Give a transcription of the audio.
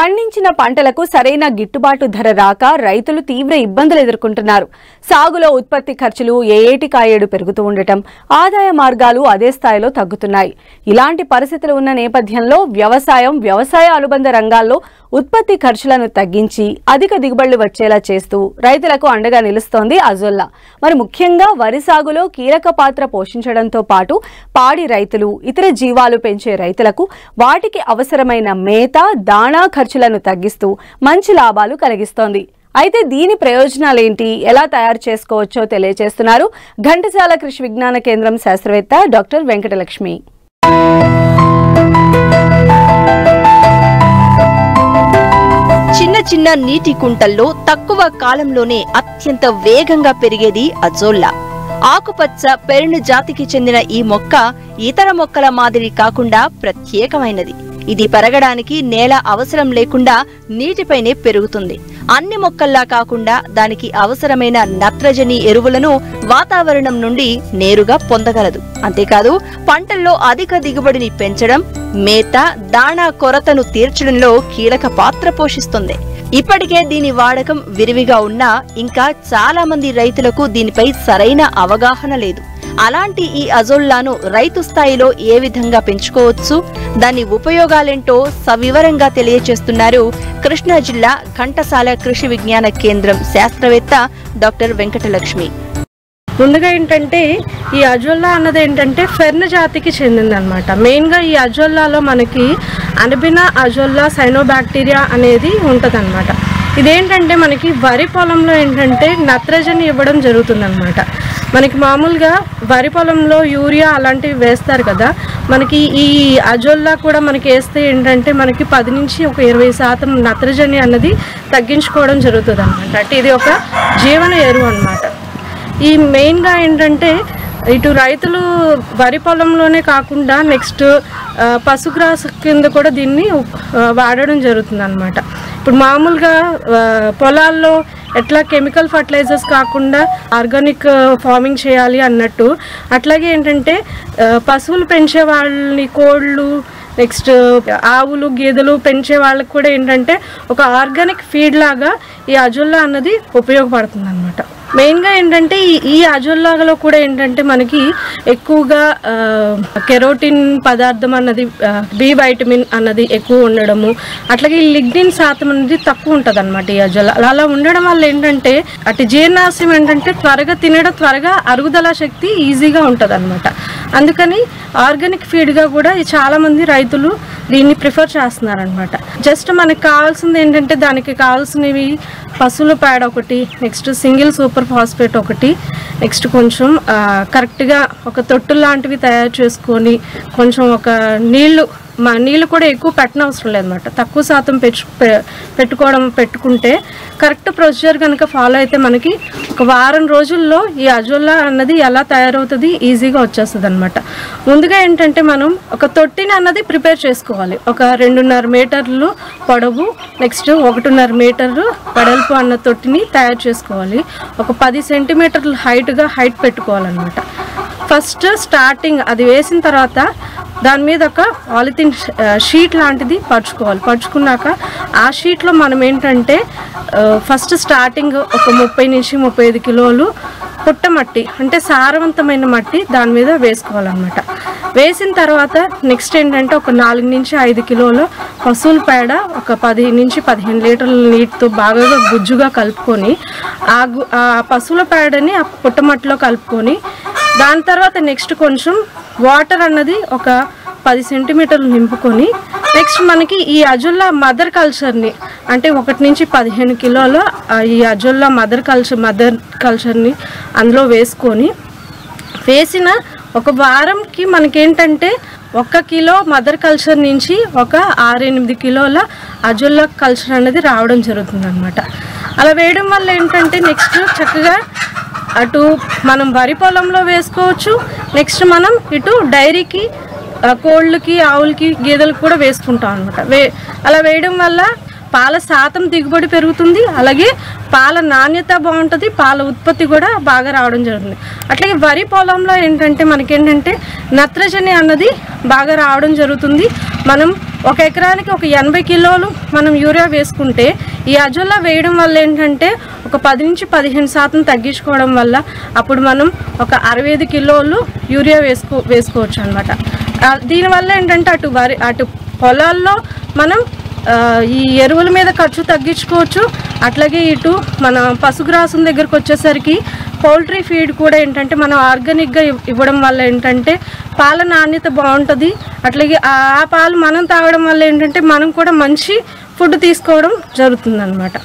పండించిన పంటలకు సరైన గిట్టుబాటు ధర రాక రైతులు తీవ్ర ఇబ్బందులు ఎదుర్కొంటున్నారు. సాగులో ఉత్పత్తి ఖర్చులు ఏటికాయేడు పెరుగుతూ ఉండటం, ఆదాయ మార్గాలు అదే స్థాయిలో తగ్గుతున్నాయి. ఇలాంటి పరిస్థితులు ఉన్న నేపథ్యంలో వ్యవసాయ అనుబంధ రంగాల్లో ఉత్పత్తి ఖర్చులను తగ్గించి అధిక దిగుబడులు వచ్చేలా చేస్తూ రైతులకు అండగా నిలుస్తోంది అజొల్లా. మరి ముఖ్యంగా వరి సాగులో కీలక పాత్ర పోషించడంతో పాటు పాడి రైతులు, ఇతర జీవాలు పెంచే రైతులకు వాటికి అవసరమైన మేత, దాణా ఖర్చులను తగ్గిస్తూ మంచి లాభాలు కలిగిస్తోంది. అయితే దీని ప్రయోజనాలేంటి, ఎలా తయారు చేసుకోవచ్చో తెలియజేస్తున్నారు ఘంటసాల కృషి విజ్ఞాన కేంద్రం శాస్త్రవేత్త డాక్టర్ వెంకటలక్ష్మి. చిన్న చిన్న నీటి కుంటల్లో తక్కువ కాలంలోనే అత్యంత వేగంగా పెరిగేది అజొల్లా. ఆకుపచ్చ పెరును జాతికి చెందిన ఈ మొక్క ఇతర మొక్కల మాదిరి కాకుండా ప్రత్యేకమైనది. ఇది పెరగడానికి నేల అవసరం లేకుండా నీటిపైనే పెరుగుతుంది. అన్ని మొక్కల్లా కాకుండా దానికి అవసరమైన నత్రజని ఎరువులను వాతావరణం నుండి నేరుగా పొందగలదు. అంతేకాదు పంటల్లో అధిక దిగుబడిని పెంచడం, మేత, దాణా కొరతను తీర్చడంలో కీలక పాత్ర పోషిస్తుంది. ఇప్పటికే దీని వాడకం విరివిగా ఉన్నా ఇంకా చాలా మంది రైతులకు దీనిపై సరైన అవగాహన లేదు. అలాంటి ఈ అజొల్లాను రైతు స్థాయిలో ఏ విధంగా పెంచుకోవచ్చు, దాని ఉపయోగాలేంటో సవివరంగా తెలియజేస్తున్నారు కృష్ణా జిల్లా ఘంటసాల కృషి విజ్ఞాన కేంద్రం శాస్త్రవేత్త డాక్టర్ వెంకటలక్ష్మి. ముందుగా ఏంటంటే ఈ అజొల్లా అన్నది ఏంటంటే ఫెర్న్ జాతికి చెందిందనమాట. మెయిన్గా ఈ అజొల్లాలో మనకి అనబినా అజొల్లా సైనోబాక్టీరియా అనేది ఉంటుందన్నమాట. ఇదేంటంటే మనకి వరి పొలంలో ఏంటంటే నత్రజని ఇవ్వడం జరుగుతుందన్నమాట. మనకి మామూలుగా వరి పొలంలో యూరియా అలాంటివి వేస్తారు కదా, మనకి ఈ అజొల్లా కూడా మనకి వేస్తే ఏంటంటే మనకి 10 నుంచి 20% నత్రజని అన్నది తగ్గించుకోవడం జరుగుతుంది అనమాట. అంటే ఇది ఒక జీవన ఎరువు అనమాట. ఈ మెయిన్గా ఏంటంటే ఇటు రైతులు వరి పొలంలోనే కాకుండా నెక్స్ట్ పశుగ్రాస కింద కూడా దీన్ని వాడడం జరుగుతుంది అనమాట. ఇప్పుడు మామూలుగా పొలాల్లో ఎట్లా కెమికల్ ఫర్టిలైజర్స్ కాకుండా ఆర్గానిక్ ఫార్మింగ్ చేయాలి అన్నట్టు, అట్లాగే ఏంటంటే పశువులు పెంచే వాళ్ళని, కోళ్ళు, నెక్స్ట్ ఆవులు, గేదెలు పెంచే వాళ్ళకి కూడా ఏంటంటే ఒక ఆర్గానిక్ ఫీడ్ లాగా ఈ అజొల్లా అన్నది ఉపయోగపడుతుంది అనమాట. మెయిన్గా ఏంటంటే ఈ అజొల్లాలో కూడా ఏంటంటే మనకి ఎక్కువగా కెరోటిన్ పదార్థం అన్నది, బి వైటమిన్ అన్నది ఎక్కువ ఉండడము, అట్లాగే ఈ లిగ్నిన్ శాతం అనేది తక్కువ ఉంటుంది అనమాట ఈ అజొల్లా. అలా ఉండడం వల్ల ఏంటంటే అటు జీర్ణాశయం ఏంటంటే త్వరగా తినడం, త్వరగా అరుగుదల శక్తి ఈజీగా ఉంటుంది అనమాట. అందుకని ఆర్గానిక్ ఫీడ్గా కూడా చాలా మంది రైతులు దీన్ని ప్రిఫర్ చేస్తున్నారనమాట. జస్ట్ మనకు కావాల్సింది ఏంటంటే దానికి కావాల్సినవి పశువుల పేడ ఒకటి, నెక్స్ట్ సింగిల్ సూపర్ ఫాస్ఫేట్ ఒకటి, నెక్స్ట్ కొంచెం కరెక్ట్గా ఒక తొట్టు లాంటివి తయారు చేసుకొని కొంచెం ఒక నీళ్ళు కూడా ఎక్కువ పెట్టనవసరం లేదన్నమాట. తక్కువ శాతం పెట్టుకుంటే కరెక్ట్ ప్రొసీజర్ కనుక ఫాలో అయితే మనకి ఒక వారం రోజుల్లో ఈ అజొల్లా అన్నది ఎలా తయారవుతుంది ఈజీగా వచ్చేస్తుంది అనమాట. ముందుగా ఏంటంటే మనం ఒక తొట్టిని అన్నది ప్రిపేర్ చేసుకోవాలి. ఒక 2.5 మీటర్లు పొడవు, నెక్స్ట్ 1.5 మీటర్లు వెడల్పు అన్న తొట్టిని తయారు చేసుకోవాలి. ఒక 10 సెంటీమీటర్లు హైట్ పెట్టుకోవాలన్నమాట. ఫస్ట్ స్టార్టింగ్ అది వేసిన తర్వాత దాని మీద ఒక పాలిథిన్ షీట్ లాంటిది పరుచుకున్నాక ఆ షీట్లో మనం ఏంటంటే ఫస్ట్ స్టార్టింగ్ ఒక 30 నుంచి 35 కిలోలు పుట్టమట్టి, అంటే సారవంతమైన మట్టి దాని మీద వేసుకోవాలన్నమాట. వేసిన తర్వాత నెక్స్ట్ ఏంటంటే ఒక 4 నుంచి 5 కిలోల పశువుల పేడ ఒక 10 నుంచి 15 లీటర్ల నీటితో బాగా గుజ్జుగా కలుపుకొని ఆ పశువుల పేడని ఆ పుట్టమట్టిలో కలుపుకొని దాని తర్వాత నెక్స్ట్ కొంచెం వాటర్ అన్నది ఒక 10 సెంటీమీటర్లు నింపుకొని నెక్స్ట్ మనకి ఈ అజొల్లా మదర్ కల్చర్ని, అంటే 1 నుంచి 15 కిలోల ఈ అజొల్లా మదర్ కల్చర్ని అందులో వేసిన ఒక వారంకి మనకేంటంటే 1 కిలో మదర్ కల్చర్ నుంచి ఒక 6-8 కిలోల అజొల్లా కల్చర్ అనేది రావడం జరుగుతుంది అనమాట. అలా వేయడం వల్ల ఏంటంటే నెక్స్ట్ చక్కగా అటు మనం వరి పొలంలో వేసుకోవచ్చు, నెక్స్ట్ మనం ఇటు డైరీకి, కోళ్ళకి, ఆవులకి, గేదెలకు కూడా వేసుకుంటాం అనమాట. అలా వేయడం వల్ల పాల శాతం దిగుబడి పెరుగుతుంది, అలాగే పాల నాణ్యత బాగుంటుంది, పాల ఉత్పత్తి కూడా బాగా రావడం జరుగుతుంది. అట్లాగే వరి పొలంలో ఏంటంటే మనకేంటంటే నత్రజని అన్నది బాగా రావడం జరుగుతుంది. మనం ఒక ఎకరానికి ఒక 80 కిలోలు మనం యూరియా వేసుకుంటే ఈ అజొల్లా వేయడం వల్ల ఏంటంటే ఒక 10 నుంచి 15% తగ్గించుకోవడం వల్ల అప్పుడు మనం ఒక 65 కిలోలు యూరియా వేసుకోవచ్చు అనమాట. దీనివల్ల ఏంటంటే అటు పొలాల్లో మనం ఈ ఎరువుల మీద ఖర్చు తగ్గించుకోవచ్చు. అట్లాగే ఇటు మన పశుగ్రాసం దగ్గరకు వచ్చేసరికి పౌల్ట్రీ ఫీడ్ కూడా ఏంటంటే మనం ఆర్గానిక్గా ఇవ్వడం వల్ల ఏంటంటే పాల నాణ్యత బాగుంటుంది. అట్లాగే ఆ పాలు మనం తాగడం వల్ల ఏంటంటే మనం కూడా మంచి ఫుడ్ తీసుకోవడం జరుగుతుంది అన్నమాట.